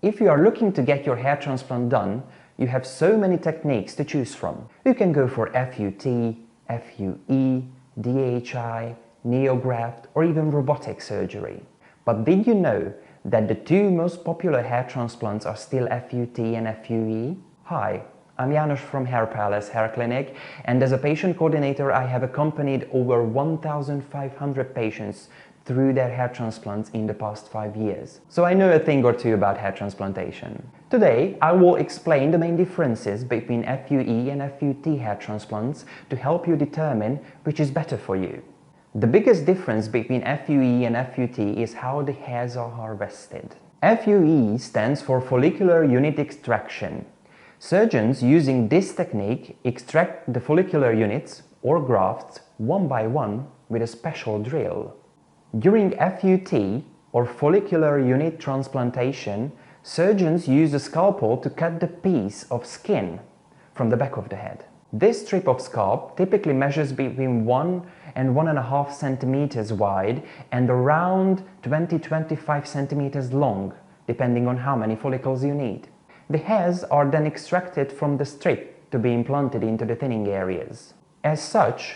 If you are looking to get your hair transplant done, you have so many techniques to choose from. You can go for FUT, FUE, DHI, Neograft, or even robotic surgery. But did you know that the two most popular hair transplants are still FUT and FUE? Hi, I'm Janusz from HairPalace Hair Clinic, and as a patient coordinator I have accompanied over 1,500 patients through their hair transplants in the past 5 years. So I know a thing or two about hair transplantation. Today I will explain the main differences between FUE and FUT hair transplants to help you determine which is better for you. The biggest difference between FUE and FUT is how the hairs are harvested. FUE stands for follicular unit extraction. Surgeons using this technique extract the follicular units or grafts one by one with a special drill. During FUT or follicular unit transplantation, surgeons use a scalpel to cut the piece of skin from the back of the head. This strip of scalp typically measures between 1 and 1.5 centimeters wide and around 20-25 centimeters long, depending on how many follicles you need. The hairs are then extracted from the strip to be implanted into the thinning areas. As such,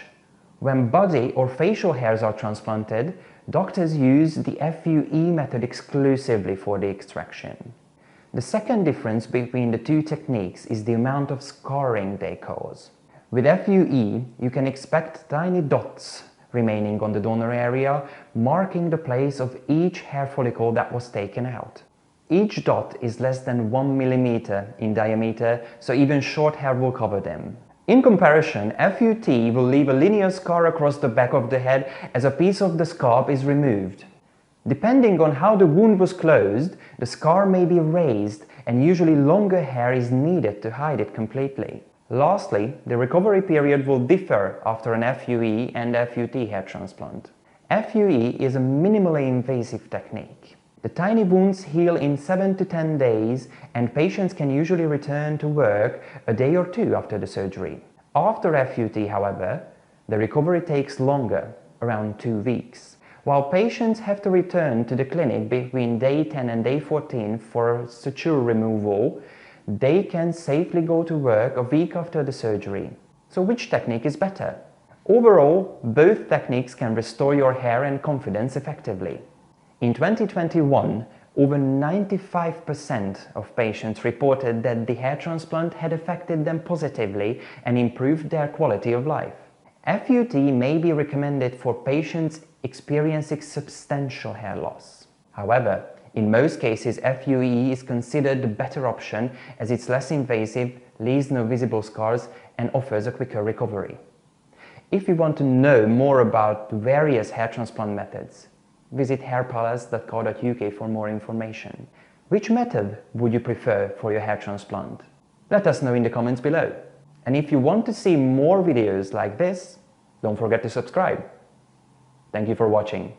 when body or facial hairs are transplanted, doctors use the FUE method exclusively for the extraction. The second difference between the two techniques is the amount of scarring they cause. With FUE, you can expect tiny dots remaining on the donor area, marking the place of each hair follicle that was taken out. Each dot is less than 1 millimeter in diameter, so even short hair will cover them. In comparison, FUT will leave a linear scar across the back of the head as a piece of the scalp is removed. Depending on how the wound was closed, the scar may be raised and usually longer hair is needed to hide it completely. Lastly, the recovery period will differ after an FUE and FUT hair transplant. FUE is a minimally invasive technique. The tiny wounds heal in 7 to 10 days and patients can usually return to work a day or two after the surgery. After FUT, however, the recovery takes longer, around 2 weeks. While patients have to return to the clinic between day 10 and day 14 for suture removal, they can safely go to work a week after the surgery. So which technique is better? Overall, both techniques can restore your hair and confidence effectively. In 2021, over 95% of patients reported that the hair transplant had affected them positively and improved their quality of life. FUT may be recommended for patients experiencing substantial hair loss. However, in most cases, FUE is considered the better option as it's less invasive, leaves no visible scars, and offers a quicker recovery. If you want to know more about various hair transplant methods, visit hairpalace.co.uk for more information. Which method would you prefer for your hair transplant? Let us know in the comments below. And if you want to see more videos like this, don't forget to subscribe. Thank you for watching.